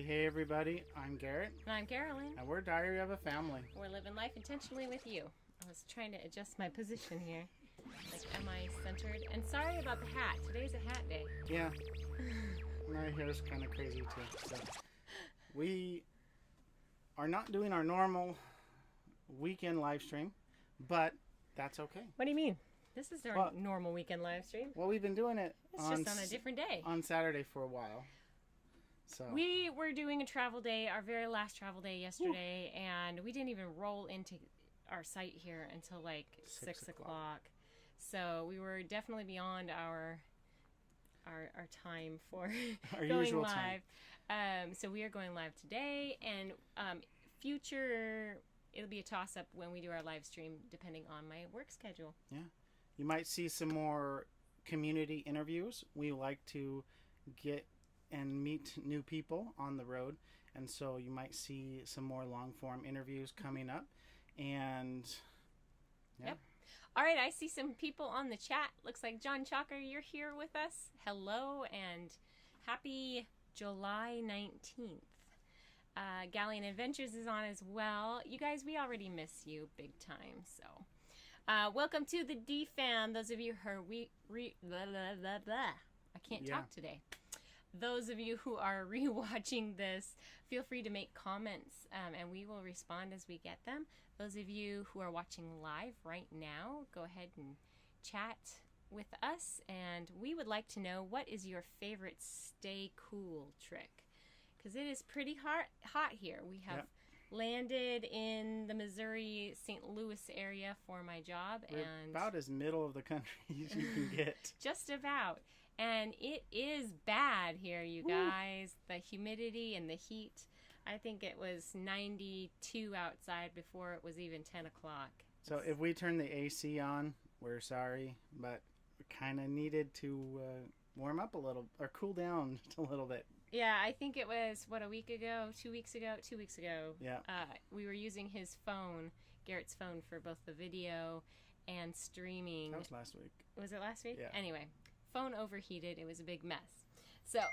Hey everybody, I'm Garrett. And I'm Carolyn. And we're Diary of a Family. We're living life intentionally with you. I was trying to adjust my position here. Like, am I centered? And sorry about the hat. Today's a hat day. Yeah. My hair's kind of crazy too. So we are not doing our normal weekend live stream, but that's okay. What do you mean? This is our normal weekend live stream. Well, we've been doing it just on a different day. On Saturday for a while. So we were doing a travel day, our very last travel day yesterday, and we didn't even roll into our site here until like 6 o'clock. So we were definitely beyond our time for our going usual live. So we are going live today, and future it'll be a toss up when we do our live stream, depending on my work schedule. Yeah, you might see some more community interviews. We like to get and meet new people on the road, and so you might see some more long form interviews coming up. And yeah. Yep. All right, I see some people on the chat. Looks like John Chalker, you're here with us. Hello and happy July 19th. Galleon Adventures is on as well. You guys, we already miss you big time. So welcome to the D-Fam. Those of you who are I can't talk today. Those of you who are rewatching this, feel free to make comments, and we will respond as we get them. Those of you who are watching live right now, go ahead and chat with us. And we would like to know, what is your favorite stay cool trick? Because it is pretty hot here. We have landed in the Missouri, St. Louis area for my job. We're about as middle of the country as you can get. Just about. And it is bad here, you guys. The humidity and the heat. I think it was 92 outside before it was even 10 o'clock. So if we turn the AC on, we're sorry, but we kind of needed to warm up a little, or cool down a little bit. Yeah, I think it was, a week ago, 2 weeks ago? 2 weeks ago. Yeah. We were using his phone, Garrett's phone, for both the video and streaming. That was last week. Was it last week? Yeah. Anyway. Phone overheated. It was a big mess. So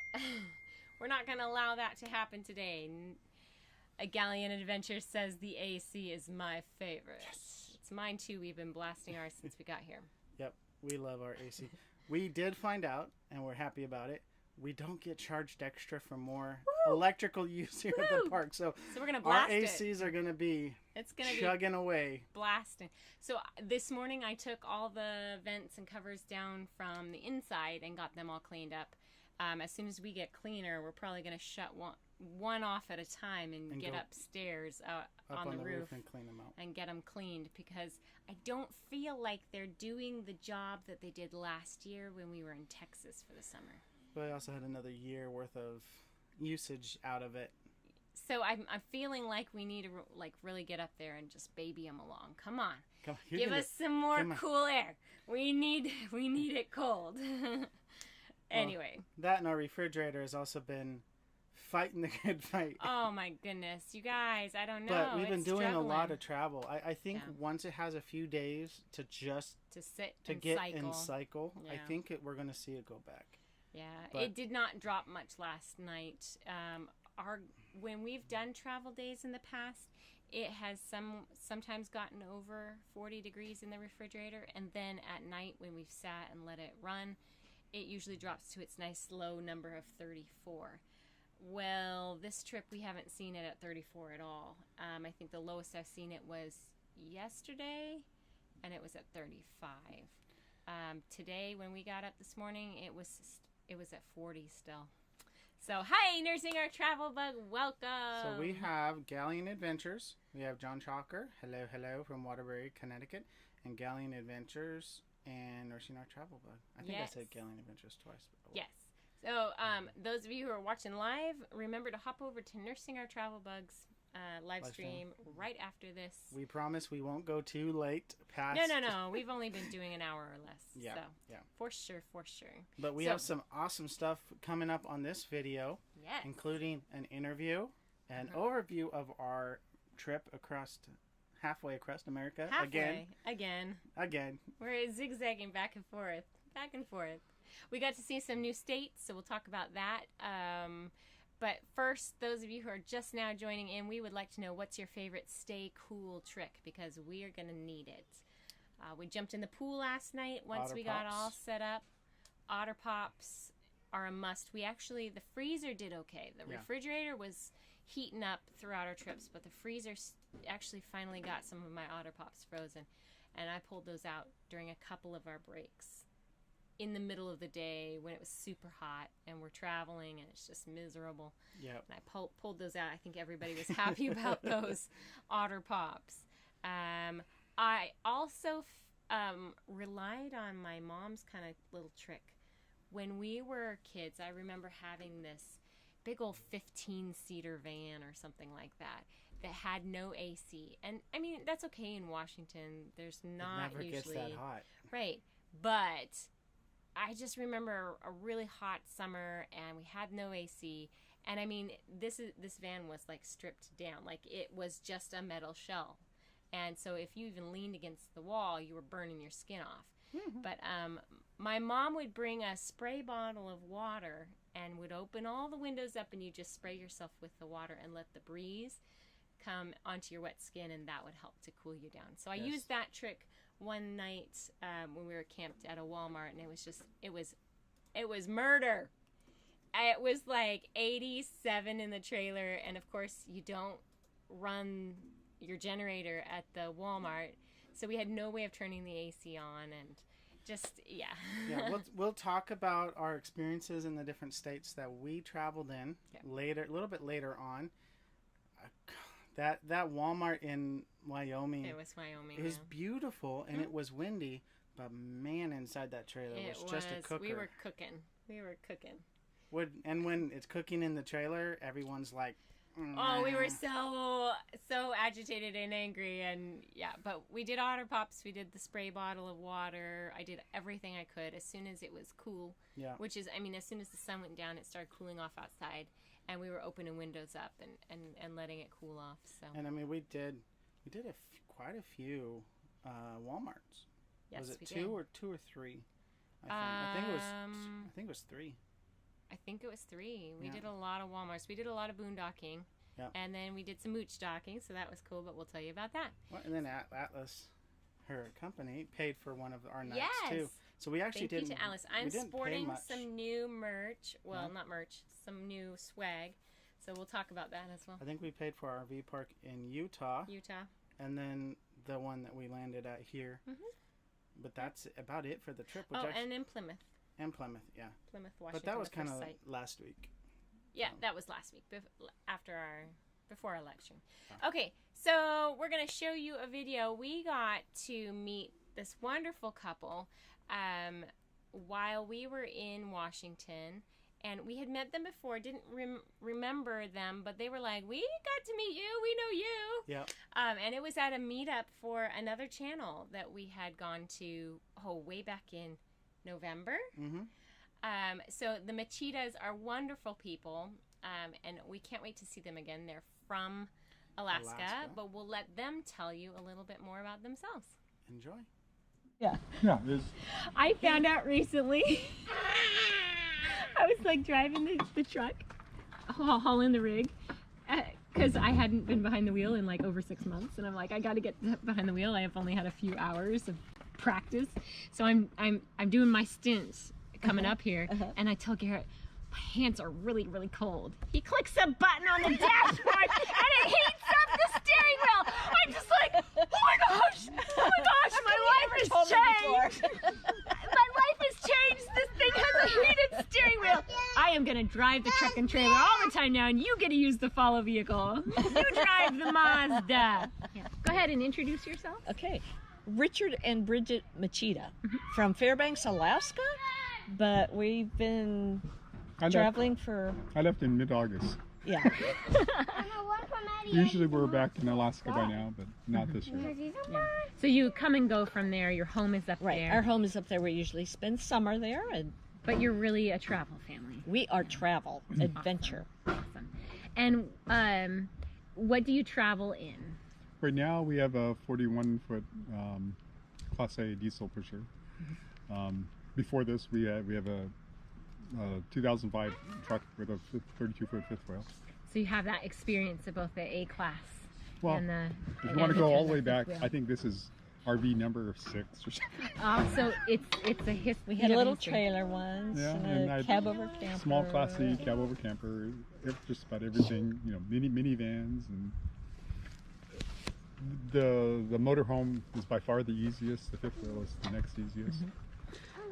we're not going to allow that to happen today. A Galleon Adventure says the AC is my favorite. Yes. It's mine too. We've been blasting ours since we got here. Yep. We love our AC. We did find out, and we're happy about it, we don't get charged extra for more electrical use here at the park. So we're going to blast our ACs are going to be chugging away. Blasting. So this morning I took all the vents and covers down from the inside and got them all cleaned up. As soon as we get cleaner, we're probably going to shut one off at a time and get upstairs up on the roof and clean them out. And get them cleaned, because I don't feel like they're doing the job that they did last year when we were in Texas for the summer. But I also had another year worth of usage out of it. So I'm feeling like we need to really get up there and just baby them along. Come on. Give us some more cool air. We need it cold. Anyway. Well, that and our refrigerator has also been fighting the good fight. Oh my goodness. You guys, I don't know. But we've been doing a lot of travel. I think once it has a few days to sit and cycle, I think we're going to see it go back. Yeah, it did not drop much last night. When we've done travel days in the past, it has sometimes gotten over 40 degrees in the refrigerator, and then at night when we've sat and let it run, it usually drops to its nice low number of 34. Well, this trip we haven't seen it at 34 at all. I think the lowest I've seen it was yesterday, and it was at 35. Today, when we got up this morning, it was at 40 still. So, hi, Nursing Our Travel Bug, welcome. So we have Galleon Adventures. We have John Chalker, hello, from Waterbury, Connecticut, and Galleon Adventures and Nursing Our Travel Bug. I think I said Galleon Adventures twice. Yes. So, those of you who are watching live, remember to hop over to Nursing Our Travel Bugs live stream right after this. We promise we won't go too late past. No. We've only been doing an hour or less. Yeah. For sure. But we have some awesome stuff coming up on this video. Yes. Including an interview, an overview of our trip halfway across America. Again. We're zigzagging back and forth. We got to see some new states, so we'll talk about that. But first, those of you who are just now joining in, we would like to know what's your favorite stay cool trick, because we are going to need it. We jumped in the pool last night once we got all set up. Otter Pops are a must. We actually, the freezer did okay. The refrigerator was heating up throughout our trips, but the freezer actually finally got some of my Otter Pops frozen. And I pulled those out during a couple of our breaks in the middle of the day when it was super hot and we're traveling and it's just miserable. Yep. And I pulled those out. I think everybody was happy about those Otter Pops. I also relied on my mom's kind of little trick. When we were kids, I remember having this big old 15-seater van or something like that had no AC. And I mean, that's okay in Washington. There's not usually. It never gets that hot. Right. But I just remember a really hot summer and we had no AC. And I mean, this van was like stripped down. Like it was just a metal shell. And so if you even leaned against the wall, you were burning your skin off. Mm-hmm. But my mom would bring a spray bottle of water and would open all the windows up, and you just spray yourself with the water and let the breeze come onto your wet skin, and that would help to cool you down. So I used that trick one night when we were camped at a Walmart, and it was murder. It was like 87 in the trailer, and of course you don't run your generator at the Walmart, so we had no way of turning the AC on, and we'll talk about our experiences in the different states that we traveled in later, a little bit later on. That Walmart in Wyoming, it was Wyoming. It was beautiful and it was windy, but man, inside that trailer was just a cooker. We were cooking. When it's cooking in the trailer, everyone's like, oh, we were so agitated and angry, and but we did Otter Pops. We did the spray bottle of water. I did everything I could as soon as it was cool. Yeah. Which is, I mean, as soon as the sun went down, it started cooling off outside, and we were opening windows up and letting it cool off. So. And I mean, we did quite a few Walmarts. Yes, was it two or three? I think it was three. I think it was three. We did a lot of Walmarts. We did a lot of boondocking. Yeah. And then we did some mooch docking, so that was cool, but we'll tell you about that. Well, and then Atlas, her company, paid for one of our nights, too. So we actually didn't. Thank you to Alice. I'm sporting some new merch. Well, not merch. Some new swag. So we'll talk about that as well. I think we paid for our RV park in Utah. And then the one that we landed at here. Mm-hmm. But that's about it for the trip. And in Plymouth. And Plymouth, Plymouth, Washington. But that was kind of last week. Yeah, that was last week, before our lecture. Oh. Okay, so we're going to show you a video. We got to meet this wonderful couple while we were in Washington, and we had met them before, didn't remember them, but they were like, we got to meet you, we know you. Yeah. And it was at a meetup for another channel that we had gone to, way back in November. Mm-hmm. So the Machidas are wonderful people, and we can't wait to see them again. They're from Alaska, but we'll let them tell you a little bit more about themselves. Enjoy. Yeah. I found out recently. I was like driving the truck, hauling the rig, because I hadn't been behind the wheel in like over 6 months, and I'm like, I got to get behind the wheel. I have only had a few hours of practice, so I'm doing my stints coming up here, and I tell Garrett, my hands are really, really cold. He clicks a button on the dashboard and it heats up the steering wheel. I'm just like, oh my gosh, my life has changed. My life has changed. This thing has a heated steering wheel. I am gonna drive the truck and trailer all the time now, and you get to use the follow vehicle. You drive the Mazda. Yeah. Go ahead and introduce yourself. Okay. Richard and Bridget Machida from Fairbanks, Alaska, but we've been traveling for... I left in mid-August. Yeah. Usually we're back in Alaska by now, but not this year. Yeah. So you come and go from there. Your home is up there. Right. Our home is up there. We usually spend summer there. But you're really a travel family. We are travel, adventure. Awesome. And what do you travel in? Right now we have a 41-foot Class A diesel pusher. Before this we have a a 2005 truck with a 32-foot fifth wheel. So you have that experience of both the A class Well, and the. if you want to go all the way back, I think this is RV number 6 or something. So it's a history. We had little trailer ones Yeah, and and a I- cab over camper. Small Class C, cab over camper, just about everything. Minivans, and the motorhome is by far the easiest. The fifth wheel is the next easiest.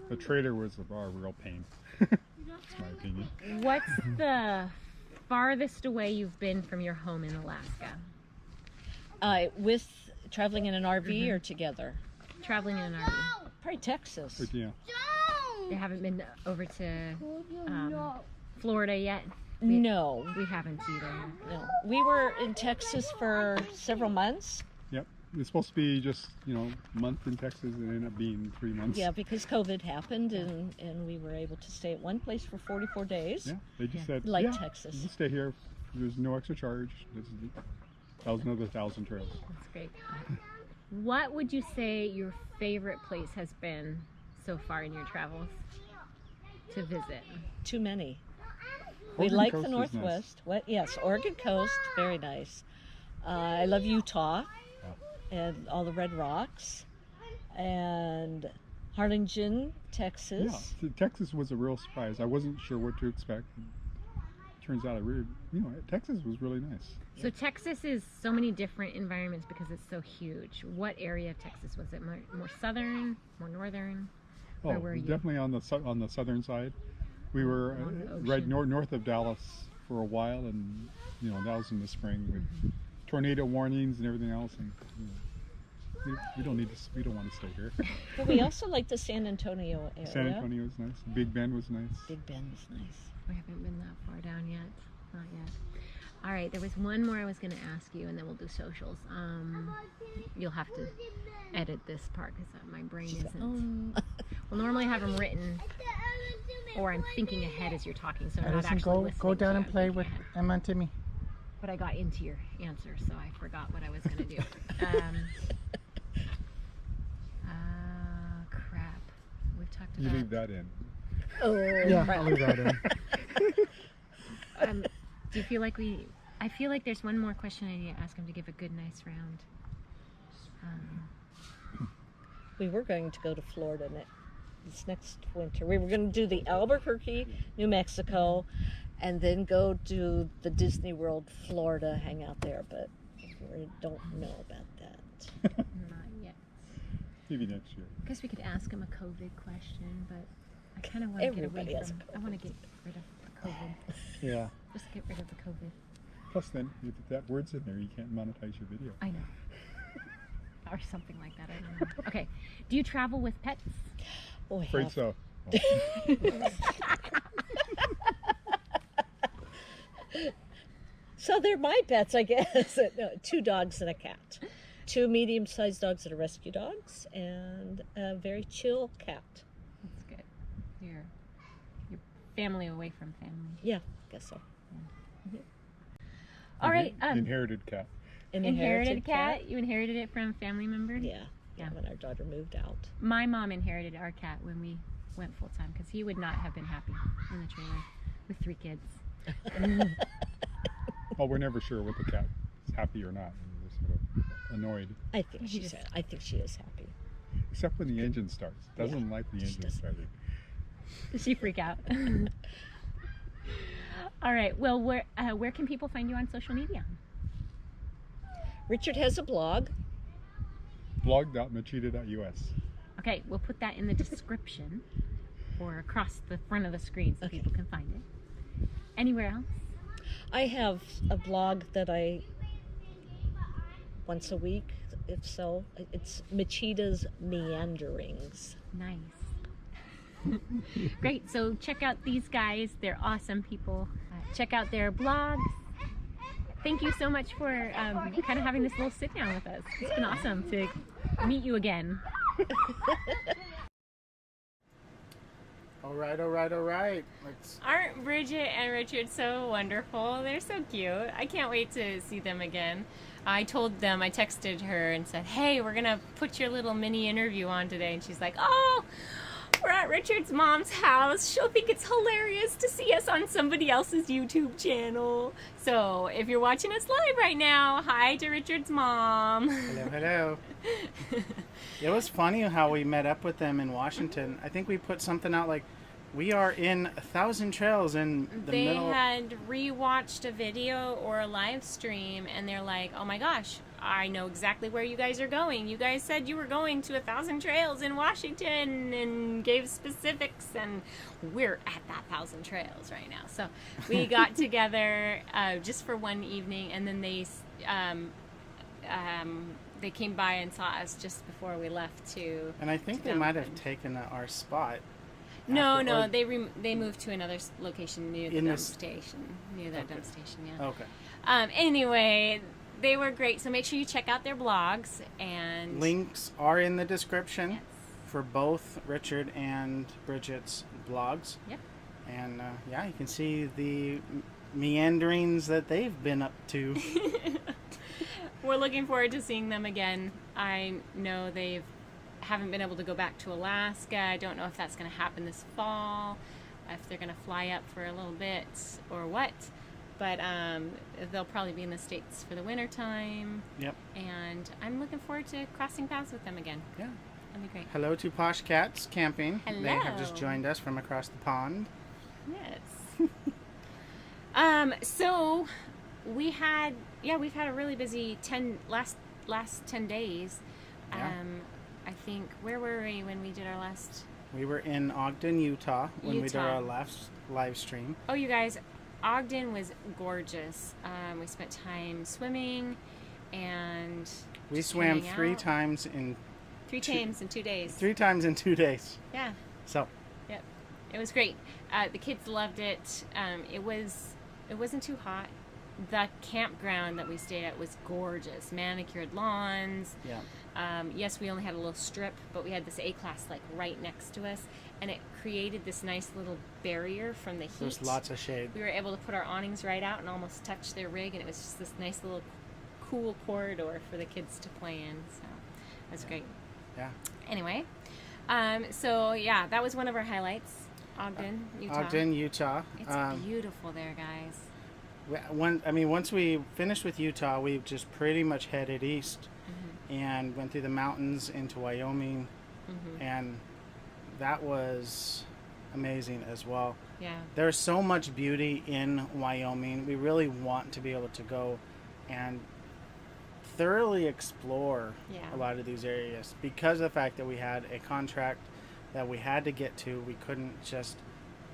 The trailer was a real pain. That's my opinion. What's the farthest away you've been from your home in Alaska? With traveling in an RV or together? Traveling in an RV. Probably Texas. But yeah, They haven't been over to Florida yet. No, We haven't either. no. We were in Texas for several months. yep. It's supposed to be just a month in Texas, and it ended up being 3 months. Yeah, because COVID happened, and we were able to stay at one place for 44 days. Yeah, they just said, Like yeah, Texas. you can stay here. There's no extra charge. That was another 1,000 trails. That's great. What would you say your favorite place has been so far in your travels to visit? Too many. We Oregon like Coast the is nice. Northwest. What? Yes, Oregon Coast, very nice. I love Utah and all the red rocks, and Harlingen, Texas. Yeah, Texas was a real surprise. I wasn't sure what to expect. Turns out Texas was really nice. So Texas is so many different environments because it's so huge. What area of Texas was it? More southern, more northern? Oh, Where were you? definitely on the southern side. We were Along the right ocean. north of Dallas for a while, and that was in the spring with tornado warnings and everything else. And we don't want to stay here. But we also like the San Antonio area. San Antonio was nice. Big Bend was nice. Big Bend was nice. We haven't been that far down yet. Not yet. All right, there was one more I was going to ask you, and then we'll do socials. You'll have to edit this part because my brain isn't. Well, normally I have them written, or I'm thinking ahead as you're talking, so I'm not actually listening. Go down to and it, I'm play thinking with ahead. Emma and Timmy. But I got into your answer, so I forgot what I was going to do. Crap. We've talked You about. leave that in. Oh, Yeah, I'll leave that in. Do you feel like I feel like there's one more question I need to ask him to give a good, nice round. we were going to go to Florida this next winter. We were going to do the Albuquerque, New Mexico, and then go to the Disney World, Florida, hang out there. But we don't know about that. Not yet. Maybe next year. I guess we could ask him a COVID question, but I kind of want to get Everybody away has from. I want to get rid of the COVID. Yeah. Just get rid of the COVID. Plus, then if that word's in there, you can't monetize your video. I know. Or something like that. I don't know. Okay. Do you travel with pets? Oh, Afraid hell. so. So they're my pets, I guess. No, 2 dogs and a cat. 2 medium-sized dogs that are rescue dogs, and a very chill cat. That's good. Your family away from family. Yeah, I guess so. All right. Inherited cat. An Inherited cat. You inherited it from a family member. Yeah, Yeah. when our daughter moved out. My mom inherited our cat when we went full time because he would not have been happy in the trailer with 3 kids. Well, we're never sure what the cat is happy or not. We're sort of annoyed. I think He she's. just- I think she is happy. Except when the engine starts. Doesn't like the she engine doesn't. starting. Does she freak out? All right. Well, where can people find you on social media? Richard has a blog. Blog.machida.us. Okay, we'll put that in the description or across the front of the screen so people can find it. Anywhere else? I have a blog that I once a week, if so. It's Machida's Meanderings. Nice. Great. So check out these guys. They're awesome people. Check out their blogs. Thank you so much for kind of having this little sit down with us. It's been awesome to meet you again. All right. Aren't Bridget and Richard so wonderful? They're so cute. I can't wait to see them again. I told them, I texted her and said, hey, we're going to put your little mini interview on today. And she's like, oh, We're at Richard's mom's house. She'll think it's hilarious to see us on somebody else's YouTube channel. So if you're watching us live right now, hi to Richard's mom. Hello. It was funny how we met up with them in Washington. I think we put something out like, we are in 1,000 trails in the middle. They had rewatched a video or a live stream, and they're like, oh my gosh, I know exactly where you guys are going. You guys said you were going to 1,000 trails in Washington and gave specifics, and we're at that 1,000 trails right now. So we got together just for one evening, and then they came by and saw us just before we left to. And I think they might have taken our spot. No, they moved to another location near the dump station. Near that dump station, yeah. Okay. Anyway, they were great. So make sure you check out their blogs, and links are in the description. Yes. For both Richard and Bridget's blogs. Yep. And yeah, you can see the meanderings that they've been up to. We're looking forward to seeing them again. I know they haven't been able to go back to Alaska. I don't know if that's going to happen this fall, if they're going to fly up for a little bit or what. But they'll probably be in the States for the winter time. Yep. And I'm looking forward to crossing paths with them again. Yeah. That'll be great. Hello to Posh Cats Camping. Hello. They have just joined us from across the pond. Yes. So we've had a really busy last 10 days. Yeah. I think, where were we when we did our last? We were in Ogden, Utah when we did our last live stream. Oh, you guys, Ogden was gorgeous. We spent time swimming, and we swam 3 times in 3 times in 2 days. 3 times in 2 days. Yeah. So. Yep. It was great. The kids loved it. It wasn't too hot. The campground that we stayed at was gorgeous. Manicured lawns. Yeah. Yes, we only had a little strip, but we had this A-class like right next to us, and it created this nice little barrier from the heat. There's lots of shade. We were able to put our awnings right out and almost touch their rig, and it was just this nice little cool corridor for the kids to play in. So it was great. Yeah. Anyway, so yeah, that was one of our highlights. Ogden, Utah. Ogden, Utah. It's beautiful there, guys. Once we finished with Utah, we just pretty much headed east. And went through the mountains into Wyoming, and that was amazing as well. Yeah. There's so much beauty in Wyoming. We really want to be able to go and thoroughly explore a lot of these areas because of the fact that we had a contract that we had to get to. We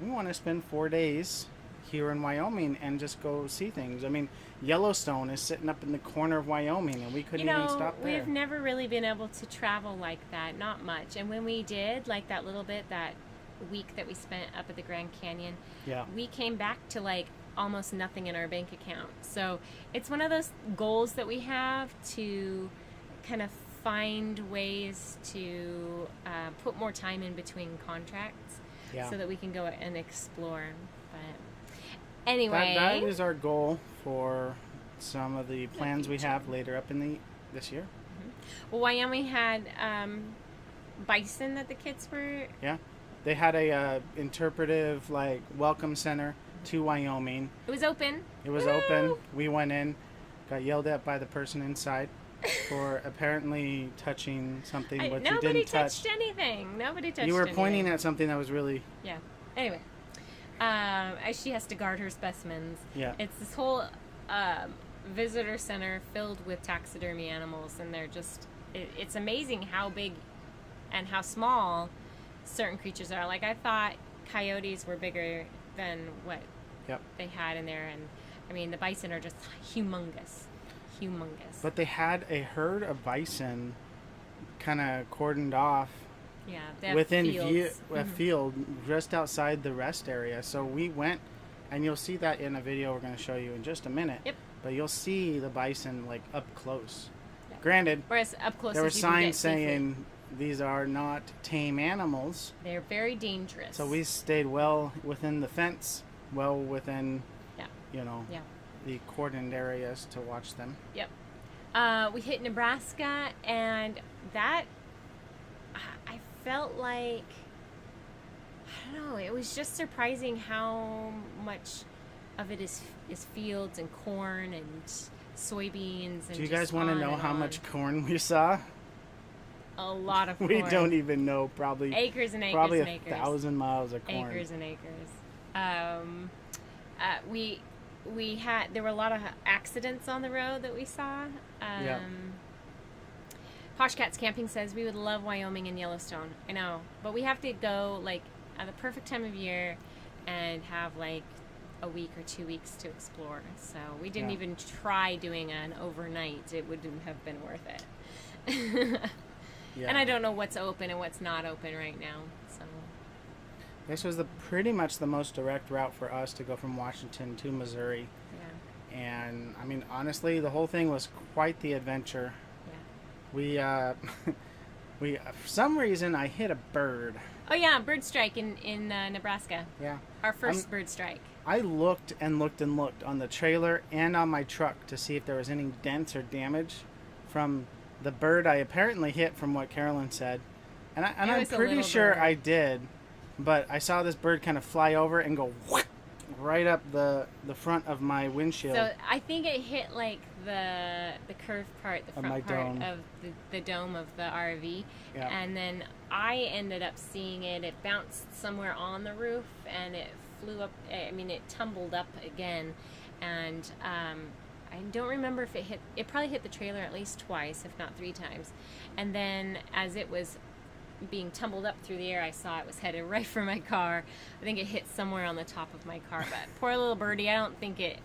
want to spend 4 days here in Wyoming and just go see things. I mean, Yellowstone is sitting up in the corner of Wyoming, and we couldn't even stop there. We've never really been able to travel like that, not much. And when we did, like that little bit, that week that we spent up at the Grand Canyon, we came back to like almost nothing in our bank account. So it's one of those goals that we have to kind of find ways to put more time in between contracts so that we can go and explore. But anyway, that is our goal for some of the plans we have later up in this year. Well, Wyoming had bison that the kids were. Yeah, they had a interpretive like welcome center to Wyoming. It was open. It was open. We went in, got yelled at by the person inside for apparently touching something which you didn't touch. Nobody touched anything. Nobody touched. You were pointing at something that was really. Yeah. Anyway, she has to guard her specimens. Yeah. It's this whole visitor center filled with taxidermy animals, and they're just. It's amazing how big and how small certain creatures are. Like, I thought coyotes were bigger than what they had in there, and I mean the bison are just humongous. But they had a herd of bison kind of cordoned off within a field just outside the rest area. So we went, and you'll see that in a video we're going to show you in just a minute. Yep. But you'll see the bison like up close. Yep. Granted, whereas up close there were signs saying these are not tame animals. They're very dangerous. So we stayed well within the fence, well within, the cordoned areas to watch them. Yep. We hit Nebraska, and that I felt like I don't know. It was just surprising how much of it is fields and corn and soybeans. And Do you guys want to know how much corn we saw? A lot of corn. We don't even know. Probably acres and acres probably and acres. 1,000 miles of corn. Acres and acres. We had, there were a lot of accidents on the road that we saw. Yeah. Posh Cats Camping says we would love Wyoming and Yellowstone. I know, but we have to go like at the perfect time of year and have like a week or 2 weeks to explore. So we didn't even try doing an overnight. It wouldn't have been worth it. Yeah. And I don't know what's open and what's not open right now. So This was pretty much the most direct route for us to go from Washington to Missouri. yeah, And I mean, honestly, the whole thing was quite the adventure. yeah. We for some reason I hit a bird. Oh yeah, bird strike in Nebraska. Yeah. Our first bird strike. I looked and looked and looked on the trailer and on my truck to see if there was any dents or damage from the bird I apparently hit, from what Carolyn said. And I'm pretty sure bird. I did, but I saw this bird kind of fly over and go whack, right up the front of my windshield. So I think it hit like the curved part, the Of my front part dome. of the dome of the RV. Yeah. And then I ended up seeing it. It bounced somewhere on the roof and it flew up. I mean, it tumbled up again. And I don't remember if it probably hit the trailer at least twice, if not 3 times. And then as it was being tumbled up through the air, I saw it was headed right for my car. I think it hit somewhere on the top of my car. But poor little birdie, I don't think it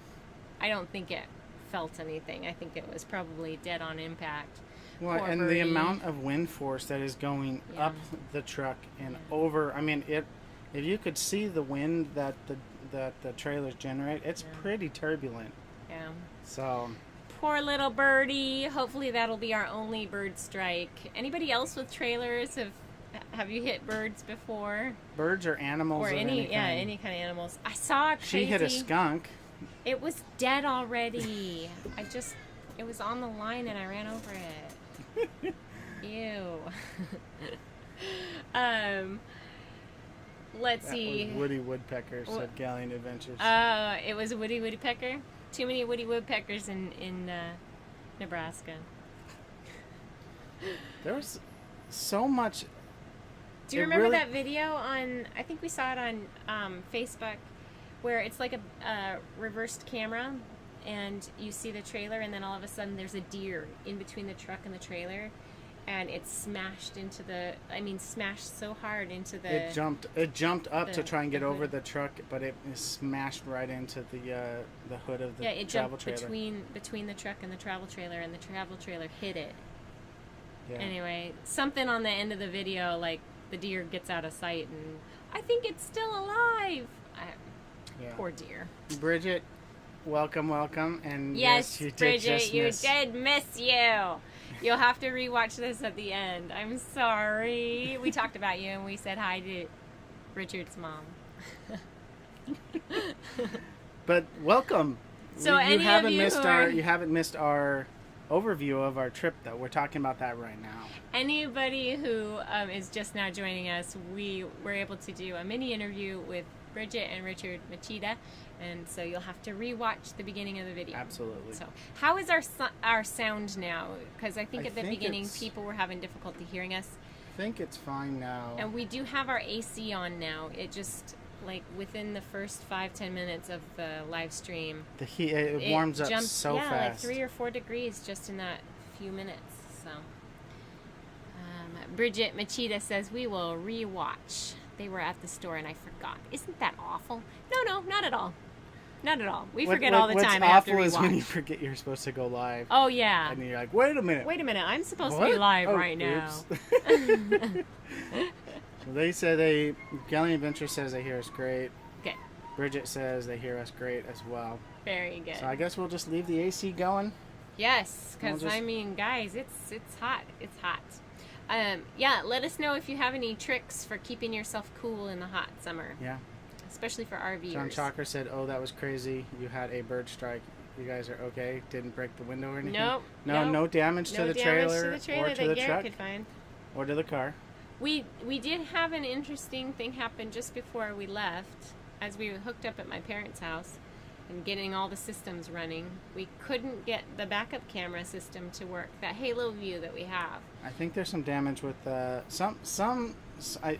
felt anything. I think it was probably dead on impact. Well, Poor and birdie. the amount of wind force that is going Yeah. up the truck and over. I mean, if you could see the wind that the trailers generate, it's pretty turbulent. Yeah. So Poor little birdie. Hopefully that'll be our only bird strike. Anybody else with trailers have you hit birds before? birds or animals Or of any kind. kind of animals. I saw a crazy. She hit a skunk. It was dead already. It was on the line and I ran over it. Ew. Let's That see. was Woody Woodpecker, said Galleon Adventures. It was a woody woodpecker. Too many woody woodpeckers in Nebraska. There was so much. Do you It remember really- that video on? I think we saw it on Facebook, where it's like a reversed camera, and you see the trailer, and then all of a sudden there's a deer in between the truck and the trailer, and it's smashed into smashed so hard into the. It jumped up to the- try and get the over hood. the truck, but it smashed right into the hood of the Yeah, it travel jumped trailer. between the truck and the travel trailer, and the travel trailer hit it. Yeah. Anyway, something on the end of the video, like the deer gets out of sight, and I think it's still alive. Yeah. Poor deer. Bridget, welcome, and Yes, you did Bridget, just you miss. did miss you. You'll have to rewatch this at the end. I'm sorry. We talked about you and we said hi to Richard's mom. But welcome. So you any of haven't you missed who are- you haven't missed our overview of our trip, though. We're talking about that right now. Anybody who is just now joining us, we were able to do a mini interview with Bridget and Richard Machida, and so you'll have to rewatch the beginning of the video. Absolutely. So, how is our sound now? Because I think I at the think beginning it's- people were having difficulty hearing us, I think it's fine now. and we do have our AC on now. It just within the first 5-10 minutes of the live stream, The heat it warms up jumped, so like fast. 3 or 4 degrees just in that few minutes. So, Bridget Machida says we will rewatch. They were at the store and I forgot. Isn't that awful? No, not at all. Not at all. We forget all the time. I have to What's awful is when you rewatch. forget you're supposed to go live, Oh yeah. and you're like, wait a minute. Wait a minute. I'm supposed to What? be live Oh, right now. oops. So they said Galleon Adventure says they hear us great. Okay. Bridget says they hear us great as well. Very good. So I guess we'll just leave the AC going. Yes, because We'll just- I mean, guys, it's hot. It's hot. Yeah, let us know if you have any tricks for keeping yourself cool in the hot summer, Yeah. especially for RVers. John Chalker said, "Oh, that was crazy. You had a bird strike. You guys are okay. Didn't break the window or anything. Nope. No damage to No the damage trailer, to the trailer or to that the Garrett truck could find. or to the car. We did have an interesting thing happen just before we left. As we were hooked up at my parents' house and getting all the systems running, we couldn't get the backup camera system to work, that halo view that we have. I think there's some damage with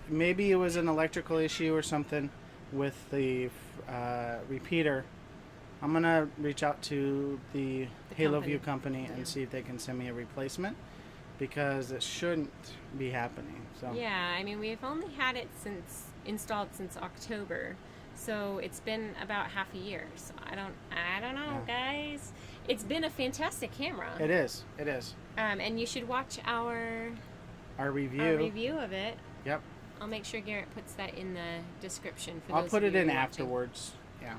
maybe it was an electrical issue or something with the repeater. I'm going to reach out to the Halo company. View company and see if they can send me a replacement, because it shouldn't be happening. So Yeah, I mean, we've only had it installed since October, so it's been about half a year. So I don't know, guys. It's been a fantastic camera. It is. And you should watch our review. of it. Yep. I'll make sure Garrett puts that in the description for I'll those put of it you in watching. afterwards. Yeah.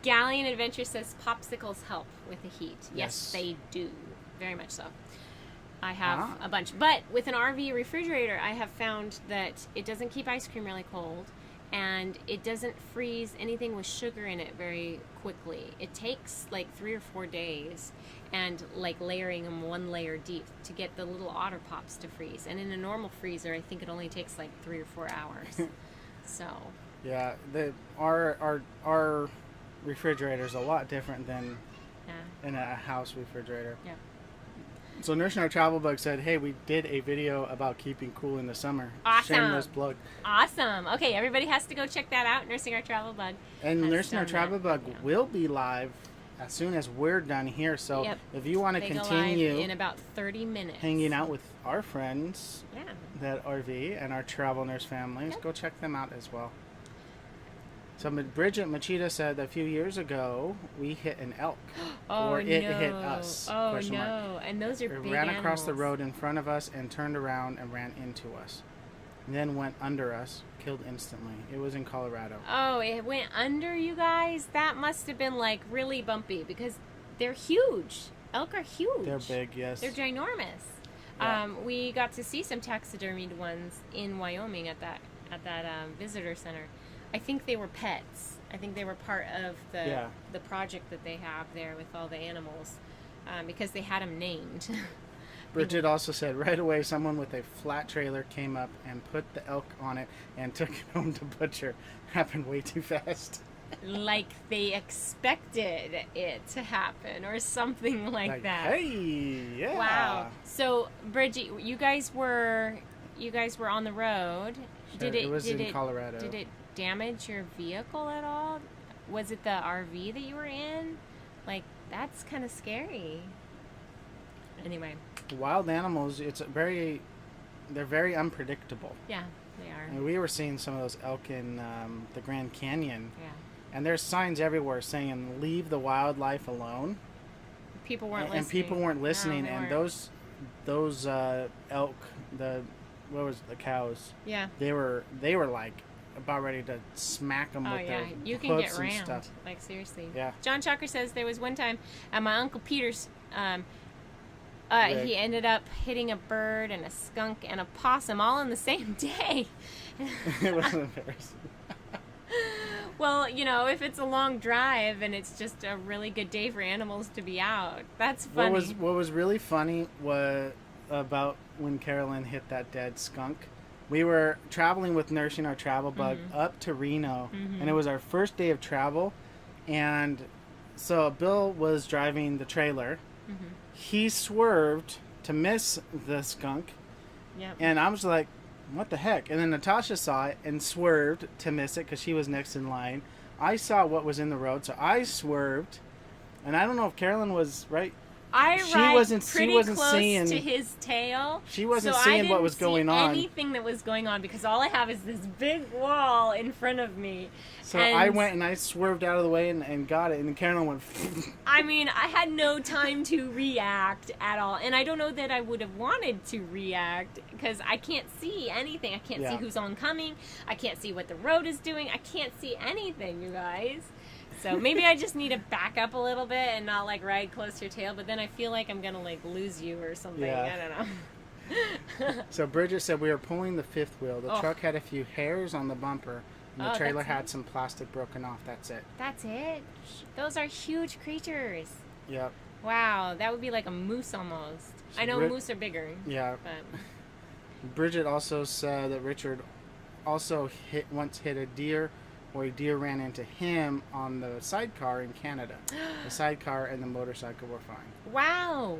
Galleon Adventure says popsicles help with the heat. Yes. Yes, they do. Very much so. I have Ah. a bunch. But with an RV refrigerator, I have found that it doesn't keep ice cream really cold, and it doesn't freeze anything with sugar in it very quickly. It takes like 3 or 4 days, and like layering them one layer deep to get the little otter pops to freeze. And in a normal freezer, I think it only takes like 3 or 4 hours. So Yeah. Our refrigerator is a lot different than yeah. in a house refrigerator. Yep. So Nursing Our Travel Bug said, hey, we did a video about keeping cool in the summer. Awesome. Shameless plug. Awesome. Okay, everybody has to go check that out. Nursing Our Travel Bug. And has Nursing Our done Travel that Bug video. will be live as soon as we're done here. So Yep. if you want to They go live continue in about 30 minutes. hanging out with our friends Yeah. that RV and our travel nurse families, Yep. go check them out as well. So Bridget Machida said a few years ago we hit an elk. Oh, Or no. it hit us, Oh, question no. mark. And those are It big ran across the animals. road in front of us and turned around and ran into us. And then went under us, killed instantly. It was in Colorado. Oh, it went under you guys? That must have been like really bumpy because they're huge. Elk are huge. They're big, yes. They're ginormous. Yeah. We got to see some taxidermied ones in Wyoming at that visitor center. I think they were pets. I think they were part of the project that they have there with all the animals, because they had them named. Bridget also said right away someone with a flat trailer came up and put the elk on it and took it home to butcher. Happened way too fast. Like they expected it to happen or something like that. Hey, yeah. Wow. So Bridget, you guys were on the road. Sure, it was in Colorado. Did it damage your vehicle at all? Was it the RV that you were in? Like, that's kind of scary. Anyway. Wild animals, they're very unpredictable. Yeah, they are. And we were seeing some of those elk in the Grand Canyon. Yeah. And there's signs everywhere saying, leave the wildlife alone. People weren't And listening. people weren't listening. No, they And weren't. those elk, the cows, Yeah. they were like about ready to smack them Oh with yeah, their you can hooves get and rammed. stuff. Like seriously. Yeah. John Chalker says there was one time at my Uncle Peter's. Right. He ended up hitting a bird and a skunk and a possum all in the same day. It was embarrassing. Well, if it's a long drive and it's just a really good day for animals to be out, that's funny. What was really funny was about when Carolyn hit that dead skunk. We were traveling with Nursing Our Travel Bug up to Reno, and it was our first day of travel. And so Bill was driving the trailer. He swerved to miss the skunk, Yep. and I was like, what the heck? And then Natasha saw it and swerved to miss it because she was next in line. I saw what was in the road, so I swerved. And I don't know if Carolyn was right. She ride wasn't pretty close seeing- to his tail. She wasn't so seeing I what was didn't see going on. Anything that was going on because all I have is this big wall in front of me. So I went and I swerved out of the way and got it. And then Carolyn went. I mean, I had no time to react at all. And I don't know that I would have wanted to react because I can't see anything. I can't see who's oncoming. I can't see what the road is doing. I can't see anything, you guys. So maybe I just need to back up a little bit and not like ride close to your tail. But then I feel like I'm going to like lose you or something. Yeah. I don't know. So Bridget said we were pulling the fifth wheel. The Oh. truck had a few hairs on the bumper. And the Oh, trailer that's had it? some plastic broken off. That's it. That's it. Those are huge creatures. Bridget also said that Richard also once hit a deer, or a deer ran into him on the sidecar in Canada. The sidecar and the motorcycle were fine. Wow.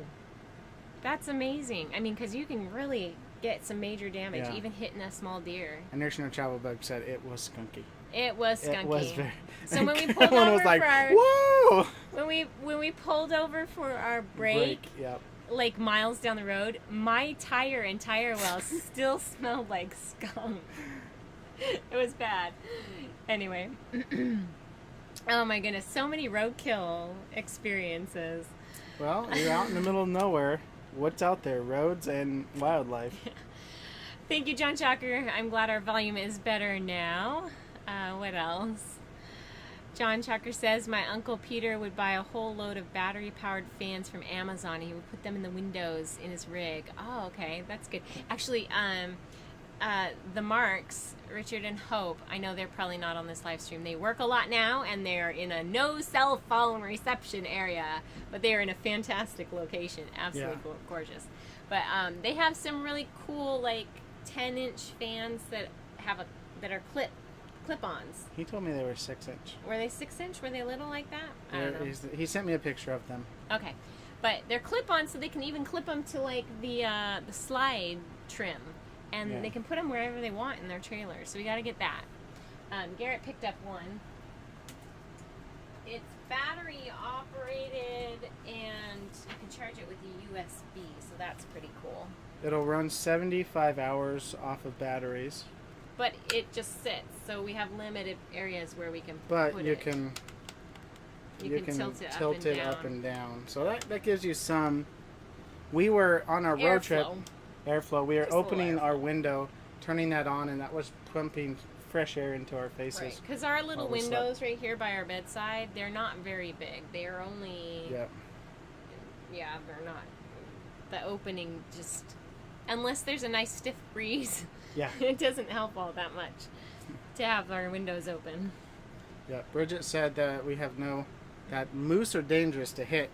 That's amazing. I mean, because you can really get some major damage, Yeah. even hitting a small deer. And Nurse No Travel Bug said it was skunky. It was skunky. It was very. So when we pulled Everyone over was like, for our "Whoa!" when we pulled over for our break, Yep. like miles down the road, my tire and tire well still smelled like skunk. It was bad. Anyway. Oh my goodness, so many roadkill experiences. Well, you're out in the middle of nowhere. What's out there? Roads and wildlife. Thank you, John Chalker. I'm glad our volume is better now. What else? John Chalker says, my Uncle Peter would buy a whole load of battery-powered fans from Amazon. He would put them in the windows in his rig. Oh, okay. That's good. Actually, the Marks, Richard and Hope, I know they're probably not on this live stream. They work a lot now, and they're in a no cell phone reception area, but they are in a fantastic location. Absolutely gorgeous. But they have some really cool, like, 10-inch fans that are clip-ons. He told me they were 6-inch. Were they 6-inch? Were they little like that? I don't know. He sent me a picture of them. Okay, but they're clip-on, so they can even clip them to like the slide trim, and they can put them wherever they want in their trailer. So we got to get that. Garrett picked up one. It's battery operated, and you can charge it with a USB, so that's pretty cool. It'll run 75 hours off of batteries. But it just sits, so we have limited areas where we can But put you it. can You can tilt it up and down. So that gives you some. We were on our road trip. Airflow. We were Just a little opening our airflow. window, turning that on, and that was pumping fresh air into our faces. Right, because our little while we slept. windows right here by our bedside, they're not very big. They are only, Yep. yeah, they're not. The opening just, unless there's a nice stiff breeze, Yeah. it doesn't help all that much to have our windows open. Yeah. Bridget said that that moose are dangerous to hit.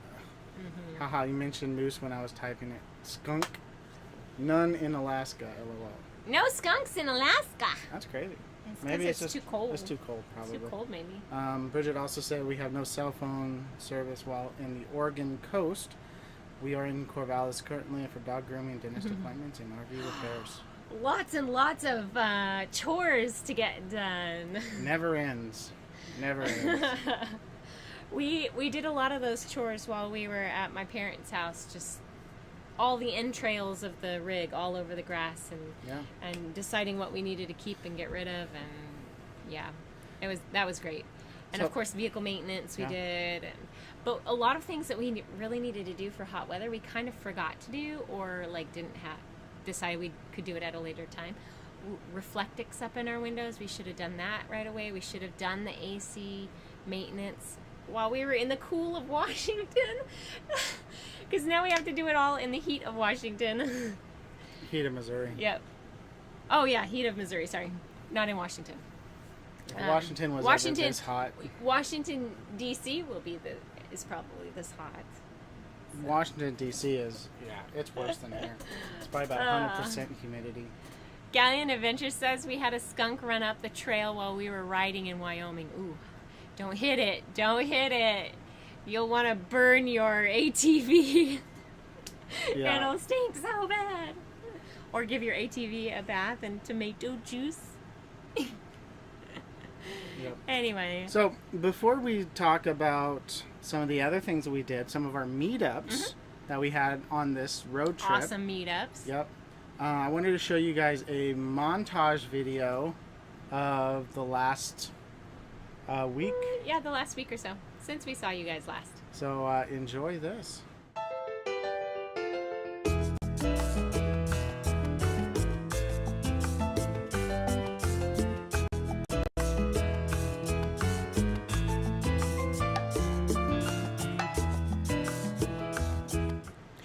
Mm-hmm. Haha, you mentioned moose when I was typing it. Skunk, none in Alaska, lol. No skunks in Alaska. That's crazy. Maybe it's just too cold. It's too cold, probably. Too cold, maybe. Bridget also said we have no cell phone service while in the Oregon coast. We are in Corvallis currently for dog grooming, dentist appointments, and RV repairs. Lots and lots of chores to get done. Never ends. Never ends. We did a lot of those chores while we were at my parents' house. Just all the entrails of the rig all over the grass, and deciding what we needed to keep and get rid of, and that was great. And So- of course, vehicle maintenance we did, but a lot of things that we really needed to do for hot weather we kind of forgot to do, or like didn't decide we could do it at a later time. Reflectix up in our windows, we should have done that right away. We should have done the AC maintenance while we were in the cool of Washington, because now we have to do it all in the heat of Washington. Heat of Missouri. Yep. Oh yeah, heat of Missouri. Sorry, not in Washington. Washington was Washington- ever this hot. Washington D.C. is probably this hot. Washington D.C. is it's worse than here. It's probably about 100% humidity. Galleon Adventure says we had a skunk run up the trail while we were riding in Wyoming. Ooh, don't hit it! Don't hit it! You'll want to burn your ATV. Yeah. It'll stink so bad. Or give your ATV a bath and tomato juice. Yep. Anyway. So before we talk about some of the other things that we did, some of our meetups that we had on this road trip. Awesome meetups. Yep. I wanted to show you guys a montage video of the last week. Yeah, the last week or so, since we saw you guys last. So enjoy this.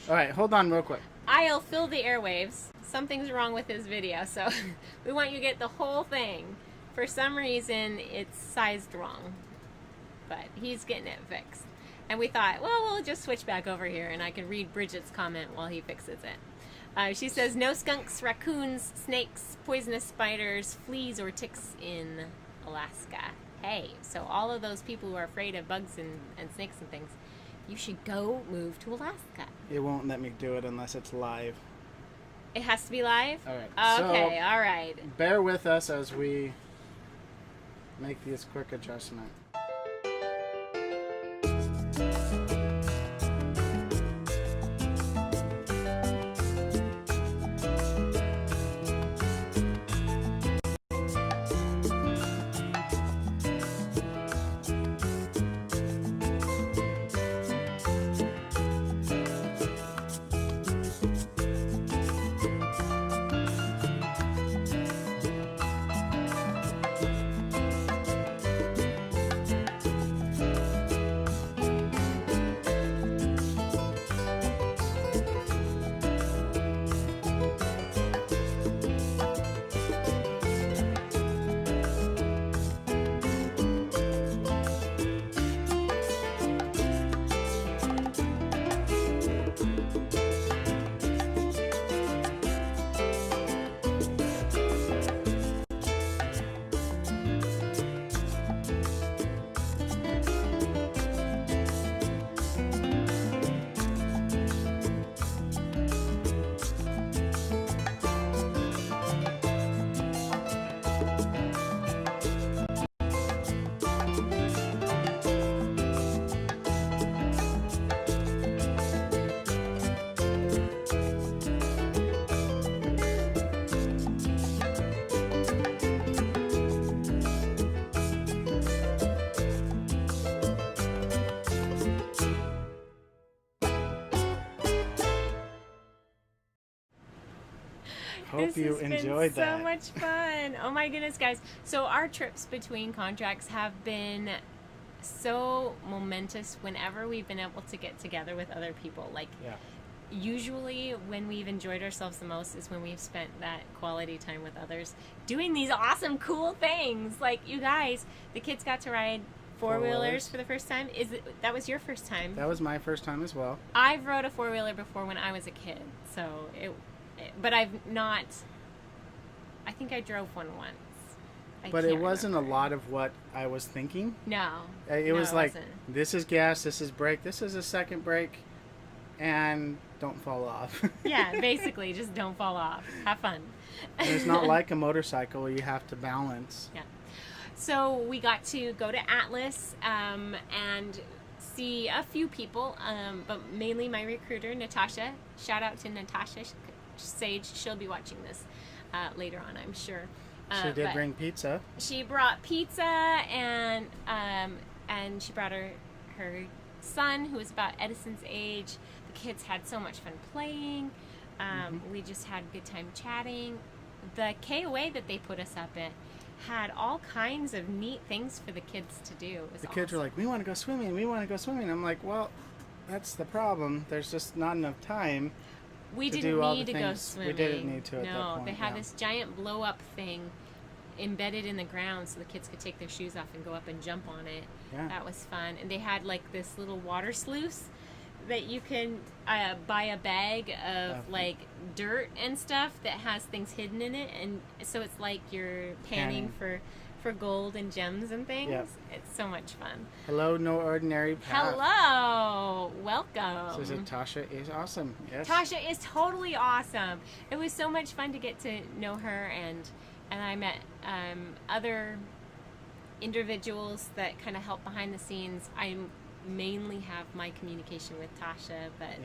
All right, hold on real quick. I'll fill the airwaves. Something's wrong with this video, so we want you to get the whole thing. For some reason, it's sized wrong, but he's getting it fixed. And we thought, well, we'll just switch back over here, and I can read Bridget's comment while he fixes it. She says, no skunks, raccoons, snakes, poisonous spiders, fleas, or ticks in Alaska. Hey, so all of those people who are afraid of bugs and snakes and things, you should go move to Alaska. It won't let me do it unless it's live. It has to be live? All right. Okay, So, all right. bear with us as we make this quick adjustment. Hope you enjoyed that. So much fun. Oh my goodness, guys. So our trips between contracts have been so momentous whenever we've been able to get together with other people. Like, Yeah. usually when we've enjoyed ourselves the most is when we've spent that quality time with others doing these awesome, cool things. Like, you guys, the kids got to ride four-wheelers Four-wheelers. for the first time. That was your first time? That was my first time as well. I've rode a four-wheeler before when I was a kid, so but I've not. I think I drove one once. But it wasn't a lot of what I was thinking. No. It was like, wasn't. this is gas, this is brake, this is a second brake, and don't fall off. Yeah, basically, just don't fall off. Have fun. And it's not like a motorcycle where you have to balance. Yeah. So we got to go to Atlas and see a few people, but mainly my recruiter, Natasha. Shout out to Natasha Sage. She'll be watching this later on, I'm sure. She did bring pizza. She brought pizza and she brought her son, who was about Edison's age. The kids had so much fun playing. We just had a good time chatting. The KOA that they put us up at had all kinds of neat things for the kids to do. It was The kids were like, we want to go swimming, we want to go swimming. I'm like, well, that's the problem. There's just not enough time. We to didn't do all need the to go things swimming. we didn't need to at that No, point, they had yeah. this giant blow-up thing embedded in the ground so the kids could take their shoes off and go up and jump on it. Yeah. That was fun. And they had like this little water sluice that you can buy a bag of like dirt and stuff that has things hidden in it, and so it's like you're panning for gold and gems and things. Yep. It's so much fun. Hello, No Ordinary Path. Hello, welcome. So Tasha is awesome. Yes. Tasha is totally awesome. It was so much fun to get to know her, and I met other individuals that kind of help behind the scenes. I mainly have my communication with Tasha, but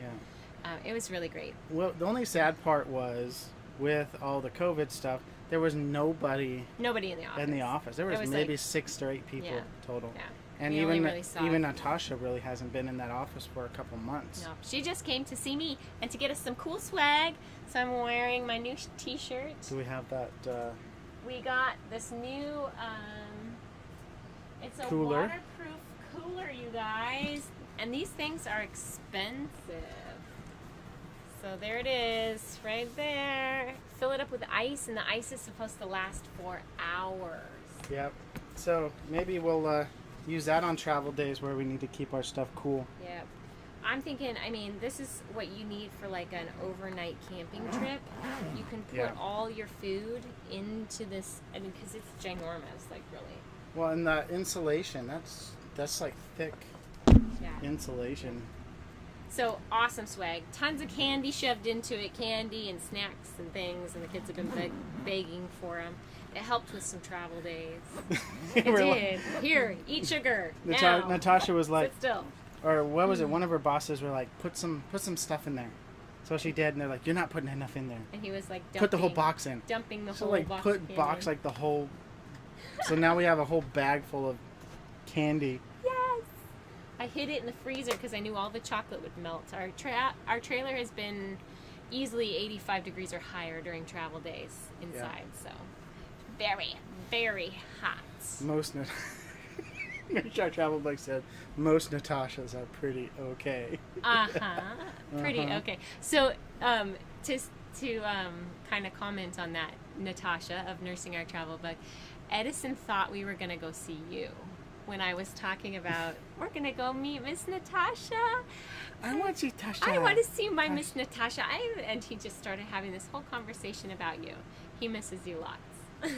it was really great. Well, the only sad part was with all the COVID stuff, there was nobody in the office. There was It was maybe like, 6 to 8 people total. Yeah. And We only even really saw even Natasha really hasn't been in that office for a couple months. No, she just came to see me and to get us some cool swag. So I'm wearing my new T-shirt. Do we have that? We got this new. It's a Cooler. waterproof cooler, you guys, and these things are expensive. So there it is, right there. Fill it up with ice, and the ice is supposed to last for hours. Yep. So maybe we'll use that on travel days where we need to keep our stuff cool. Yep. I'm thinking, I mean, this is what you need for like an overnight camping trip. You can put all your food into this, I mean, because it's ginormous, like really. Well, and the insulation, that's like thick Yeah. insulation. So awesome swag. Tons of candy shoved into it, candy and snacks and things, and the kids have been begging for them. It helped with some travel days. It did. Here, eat sugar. Now. Natasha was like, sit still. or what was it? One of her bosses were like, put some stuff in there. So she did, and they're like, you're not putting enough in there. And he was like, Put the whole box in. Dumping the So whole like box. put of box candy. like the whole. So now we have a whole bag full of candy. Yes. I hid it in the freezer because I knew all the chocolate would melt. Our trailer has been easily 85 degrees or higher during travel days inside, so very, very hot. Most our travel bug said most Natashas are pretty okay. Pretty okay. So to kind of comment on that, Natasha of Nursing Our Travel Bug, Edison thought we were going to go see you when I was talking about we're going to go meet Miss Natasha. I want to see Natasha. I want to see my Miss Natasha. And he just started having this whole conversation about you. He misses you lots.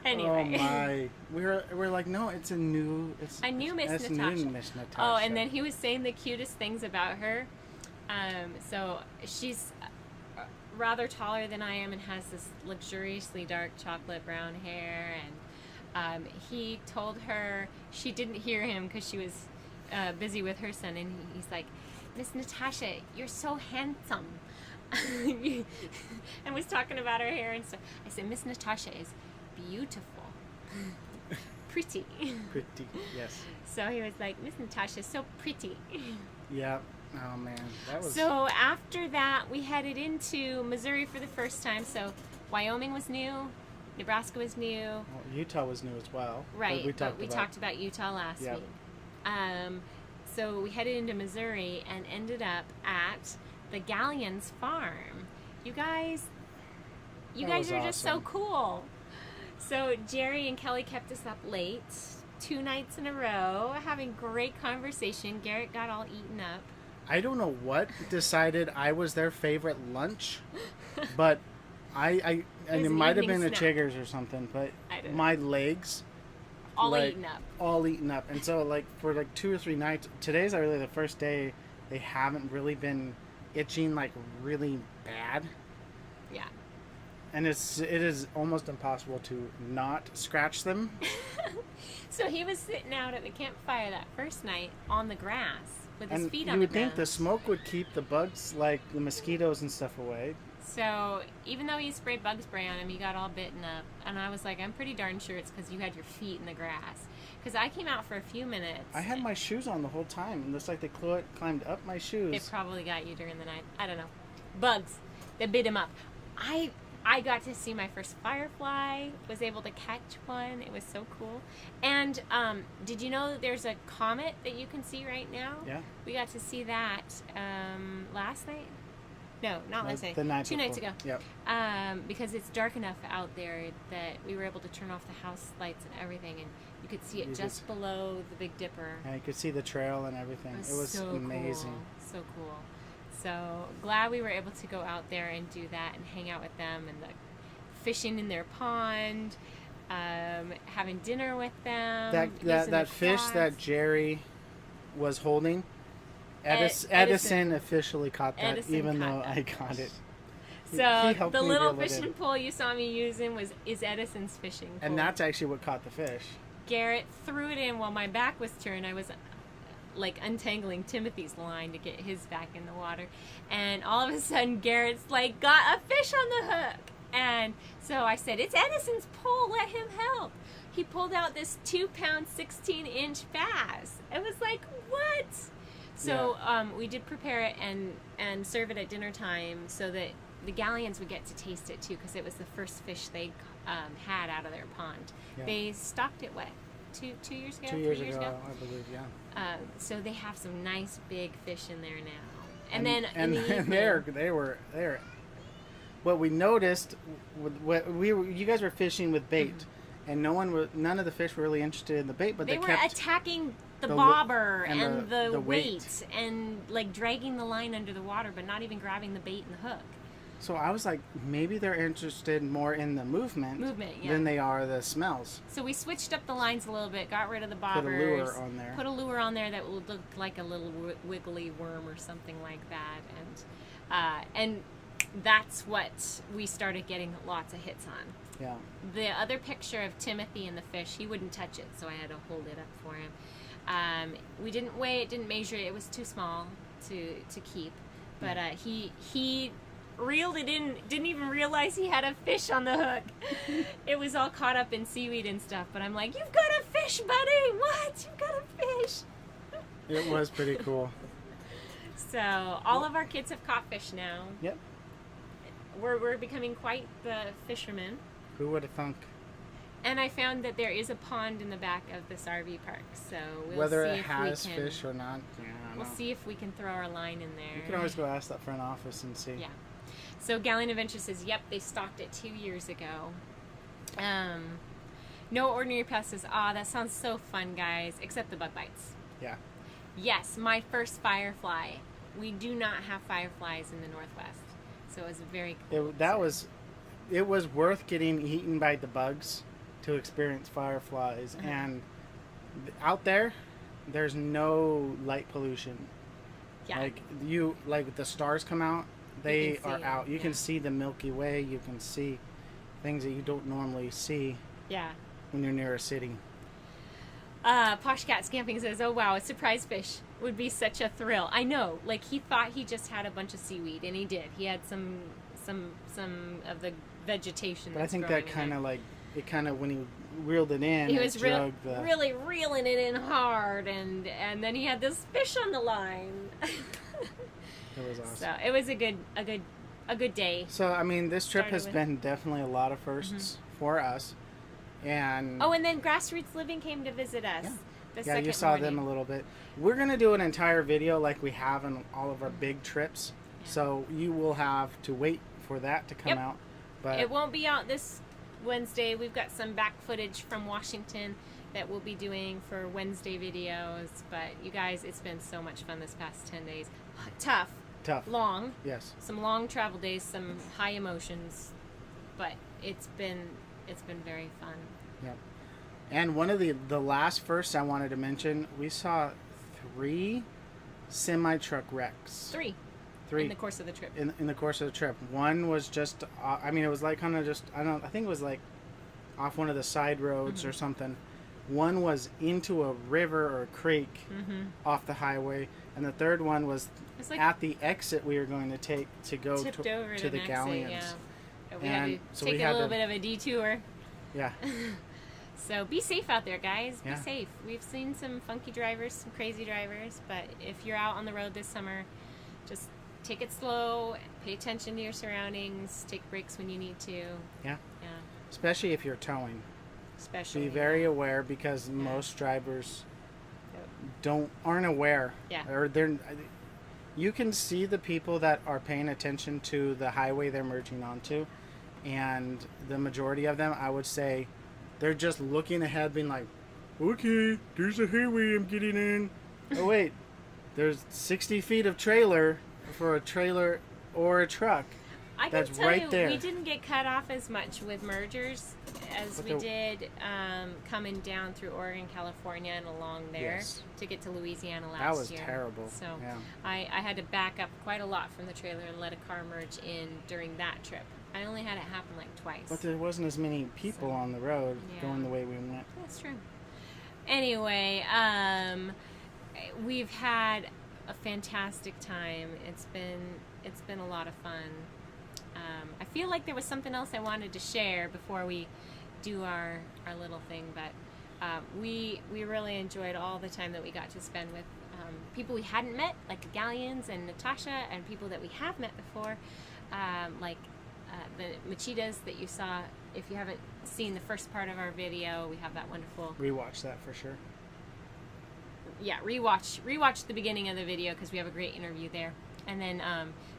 Anyway. Oh my! We're like, no, it's a new Miss Natasha. Miss Natasha. Oh, and then he was saying the cutest things about her. So she's rather taller than I am and has this luxuriously dark chocolate brown hair. And he told her, she didn't hear him because she was busy with her son. And he's like, Miss Natasha, you're so handsome. And was talking about her hair and stuff. I said, Miss Natasha is beautiful. Pretty. Pretty, yes. So he was like, Miss Natasha is so pretty. Yeah. Oh man, that was. So after that, we headed into Missouri for the first time. So Wyoming was new, Nebraska was new. Well, Utah was new as well. Right, but we talked about Utah last Yep. week. So we headed into Missouri and ended up at the Galleons farm. You guys are just so awesome. cool. So Jerry and Kelly kept us up late, 2 nights in a row, having great conversation. Garrett got all eaten up. I don't know what decided I was their favorite lunch, but and was it an might have evening been the snack. chiggers or something, but I don't know. my legs All like, eaten up. all eaten up. And so like for like 2 or 3 nights, today's really the first day they haven't really been itching like really bad. Yeah. And it is almost impossible to not scratch them. So he was sitting out at the campfire that first night on the grass with his And feet you on the would think ground. the smoke would keep the bugs, like the mosquitoes and stuff, away. So even though he sprayed bug spray on him, he got all bitten up. And I was like, I'm pretty darn sure it's because you had your feet in the grass. Because I came out for a few minutes. I had my shoes on the whole time, and it's like they climbed up my shoes. It probably got you during the night. I don't know. Bugs. They bit him up. I got to see my first firefly. Was able to catch one. It was so cool. And did you know that there's a comet that you can see right now? Yeah. We got to see that last night. No, not last night. The night 2 nights before. ago. Yep. Because it's dark enough out there that we were able to turn off the house lights and everything, and you could see it You just below the Big Dipper. And you could see the trail and everything. It was so amazing. Cool. So cool. So glad we were able to go out there and do that and hang out with them and fishing in their pond, having dinner with them. That fish that Jerry was holding, Edison officially caught that, Edison even caught though that I caught it. So He helped the me little reel it in. fishing pole you saw me using is Edison's fishing pole. And that's actually what caught the fish. Garrett threw it in while my back was turned. I was like untangling Timothy's line to get his back in the water, and all of a sudden Garrett's like got a fish on the hook, and so I said, "It's Edison's pole. Let him help." He pulled out this 2-pound, 16-inch bass. It was like, what? So we did prepare it and serve it at dinner time so that the Galleons would get to taste it too, because it was the first fish they had out of their pond. Yeah. They stocked it what? 2 years ago? 2 3 years years ago, ago? I believe, yeah. So they have some nice big fish in there now. And then in the evening, they were what we noticed, you guys were fishing with bait, and none of the fish were really interested in the bait, but they were attacking the The bobber and and the the weight. weight and like dragging the line under the water, but not even grabbing the bait and the hook. So I was like, maybe they're interested more in the movement, Yeah. than they are the smells. So we switced up the lines a little bit, got rid of the Put bobbers. a lure on there. Put a lure on there that would look like a little wiggly worm or something like that, and that's what we started getting lots of hits on. Yeah. The other picture of Timothy and the fish, he wouldn't touch it, so I had to hold it up for him. We didn't weigh it, didn't measure it. It was too small to keep, but he reeled it in. Didn't even realize he had a fish on the hook. It was all caught up in seaweed and stuff. But I'm like, "You've got a fish, buddy! What? You've got a fish!" It was pretty cool. So all of our kids have caught fish now. Yep. We're becoming quite the fishermen. Who would have thunk? And I found that there is a pond in the back of this RV park, so we'll Whether see it if has we can, fish or not, yeah, I don't we'll know. see if we can throw our line in there. You can always go ask that front office and see. Yeah. So Galleon Adventure says, yep, they stocked it 2 years ago. No ordinary pests. That sounds so fun, guys, except the bug bites. Yeah. Yes, my first firefly. We do not have fireflies in the Northwest, so it was very cool. It was worth getting eaten by the bugs to experience fireflies, and out there's no light pollution. Yeah. Like the stars come out, they can are see out. it, You yeah. can see the Milky Way. You can see things that you don't normally see Yeah. when you're near a city. Posh Cat Scamping says, "Oh wow, a surprise fish would be such a thrill." I know, like he thought he just had a bunch of seaweed, and he did. He had some of the vegetation. But I that's think growing that in kind there. of when he reeled it in, He it was drug the. really reeling it in hard, and then he had this fish on the line. It was awesome. So it was a good day. So I mean, this trip Started has with- been definitely a lot of firsts for us, and Oh, and then Grassroots Living came to visit us. Yeah. The yeah, second you saw morning. them a little bit. We're gonna do an entire video like we have in all of our big trips, Yeah. so you will have to wait for that to come Yep. out. But It won't be out this Wednesday. We've got some back footage from Washington that we'll be doing for Wednesday videos. But you guys, it's been so much fun this past 10 days. Tough, tough. long, Yes. some long travel days, some high emotions, but it's been very fun. Yep. And one of the last firsts I wanted to mention, we saw 3 semi truck wrecks. 3 Three in the course of the trip. in the course of the trip. One was just, it was like kind of just, I think it was like off one of the side roads or something. One was into a river or a creek off the highway, and the third one was It's like at the exit we were going to take to go tipped over to the next galleons. day, yeah. We had And to so take we a had little to- bit of a detour. Yeah. So be safe out there, guys. Be Yeah. safe. We've seen some funky drivers, some crazy drivers, but if you're out on the road this summer, just take it slow, pay attention to your surroundings, take breaks when you need to. Yeah. Yeah. Especially if you're towing. Especially. Be very aware, because most drivers Yep. aren't aware. Yeah. Or you can see the people that are paying attention to the highway they're merging onto, and the majority of them, I would say, they're just looking ahead, being like, "Okay, there's a highway I'm getting in." Oh wait, there's 60 feet of trailer for a trailer or a truck. I can That's tell right you, there. we didn't get cut off as much with mergers as But we the- did coming down through Oregon, California, and along there Yes. to get to Louisiana last That was year. terrible. So Yeah. I had to back up quite a lot from the trailer and let a car merge in during that trip. I only had it happen like twice. But there wasn't as many people So, on the road yeah. going the way we went. That's true. Anyway, we've had a fantastic time. It's been a lot of fun. I feel like there was something else I wanted to share before we do our little thing, but we really enjoyed all the time that we got to spend with people we hadn't met, like the Galleons and Natasha, and people that we have met before, like the Machidas that you saw. If you haven't seen the first part of our video, we have that wonderful Rewatch that for sure. rewatch the beginning of the video because we have a great interview there, and then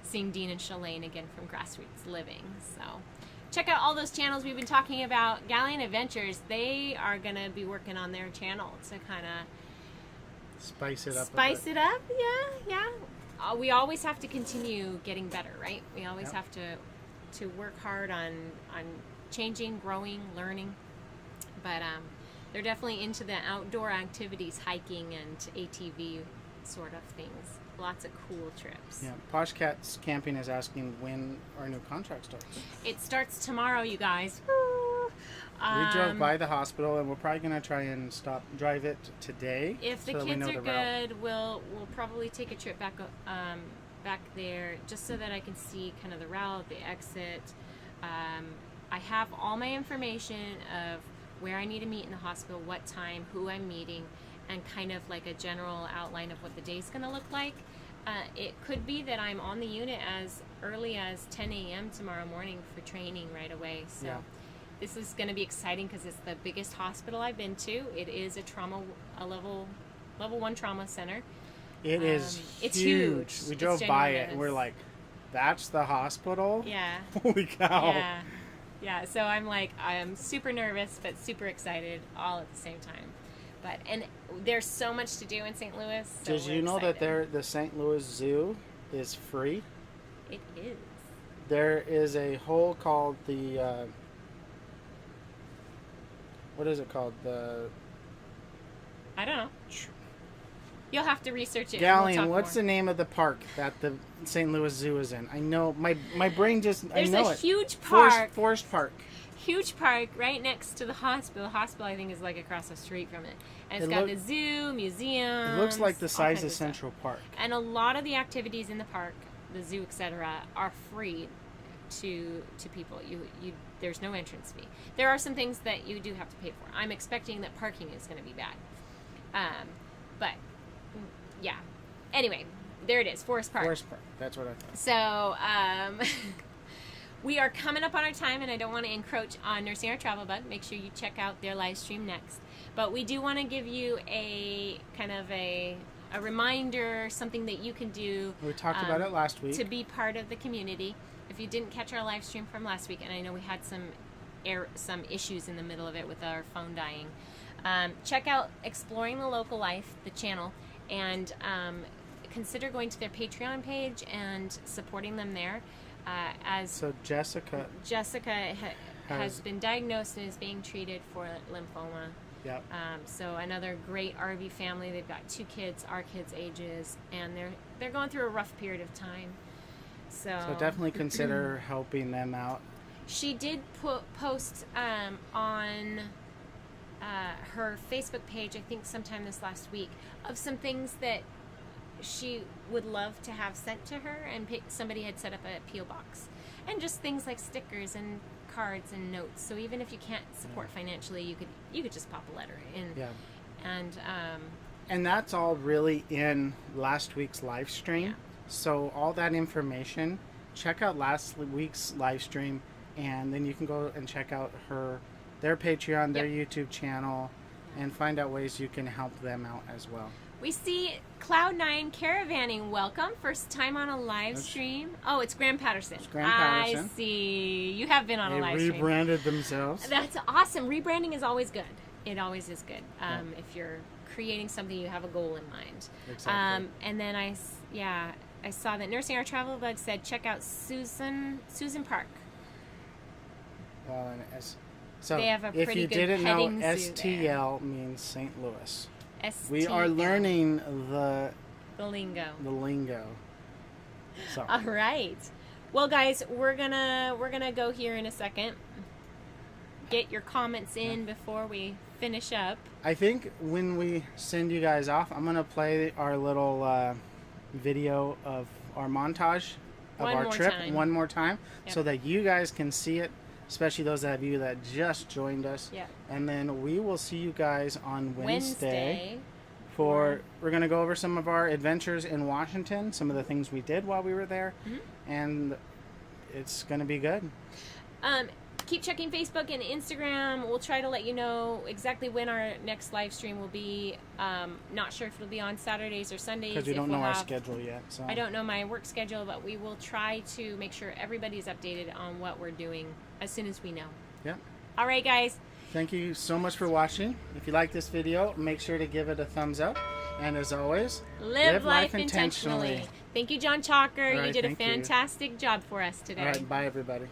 seeing Dean and Shalane again from Grassroots Living. So check out all those channels we've been talking about. Galleon Adventures, they are gonna be working on their channel to kind of Spice it up. Spice it up, yeah. We always have to continue getting better, right? We always have to work hard on changing, growing, learning. But they're definitely into the outdoor activities, hiking and ATV sort of things. Lots of cool trips. Yeah, Posh Cats Camping is asking when our new contract starts. It starts tomorrow, you guys. We drove by the hospital, and we're probably going to try and drive it today. If the so kids are route. good, we'll probably take a trip back there just so that I can see kind of the route, the exit. I have all my information of where I need to meet in the hospital, what time, who I'm meeting, and kind of like a general outline of what the day's going to look like. It could be that I'm on the unit as early as 10 a.m. tomorrow morning for training right away. So this is going to be exciting because it's the biggest hospital I've been to. It is a level 1 trauma center. It's huge. We drove by it and we're like, that's the hospital? Yeah. Holy cow. Yeah. So I'm super nervous but super excited all at the same time. And there's so much to do in St. Louis. So Did you know that the St. Louis Zoo is free? It is. There is a hole called the what is it called? I don't know. You'll have to research it. Galleon, what's the name of the park that the St. Louis Zoo is in? I know my brain just There's I know a huge park. Forest Park. Huge park right next to the hospital. The hospital, I think, is like across the street from it. And it's got the zoo, museum. It looks like the size of Central Park. And a lot of the activities in the park, the zoo, etc., are free to people. You there's no entrance fee. There are some things that you do have to pay for. I'm expecting that parking is going to be bad. But yeah. Anyway, there it is, Forest Park. Forest Park. That's what I thought. So, we are coming up on our time, and I don't want to encroach on Nursing Our Travel Bug. Make sure you check out their live stream next. But we do want to give you a kind of a reminder, something that you can do. We talked about it last week. To be part of the community. If you didn't catch our live stream from last week, and I know we had some issues in the middle of it with our phone dying, check out Exploring the Local Life, the channel, and consider going to their Patreon page and supporting them there. So Jessica has been diagnosed and is being treated for lymphoma. Yep. So another great RV family. They've got 2 kids, our kids' ages, and they're going through a rough period of time. So definitely consider helping them out. She did post on her Facebook page, I think sometime this last week, of some things that she would love to have sent to her, and somebody had set up a P.O. box, and just things like stickers and cards and notes. So even if you can't support financially, you could just pop a letter in. Yeah. And that's all really in last week's live stream. Yeah. So all that information, check out last week's live stream, and then you can go and check out their Patreon, their YouTube channel, and find out ways you can help them out as well. We see Cloud9 Caravanning. Welcome. First time on a live stream. Oh, it's Graham Patterson. It's Graham Patterson. I see. You have been on a live stream. They rebranded themselves. That's awesome. Rebranding is always good. It always is good. If you're creating something, you have a goal in mind. Exactly. And then I saw that Nursing Our Travel Bug said check out Susan Park. Well, so they have a if pretty you good didn't know, petting zoo STL means St. Louis. STL. We are learning the lingo. The lingo. So. All right. Well, guys, we're gonna go here in a second. Get your comments in before we finish up. I think when we send you guys off, I'm gonna play our little video of our montage of our trip one more time, so that you guys can see it, especially those of you that just joined us. Yeah. And then we will see you guys on Wednesday. We're going to go over some of our adventures in Washington, some of the things we did while we were there, and it's going to be good. Keep checking Facebook and Instagram. We'll try to let you know exactly when our next live stream will be. Not sure if it'll be on Saturdays or Sundays. Because we don't know our schedule yet. So. I don't know my work schedule, but we will try to make sure everybody's updated on what we're doing as soon as we know. Yeah. All right, guys. Thank you so much for watching. If you like this video, make sure to give it a thumbs up. And as always, live life intentionally. Thank you, John Chalker. All You right, did a thank you. fantastic job for us today. all right, bye everybody.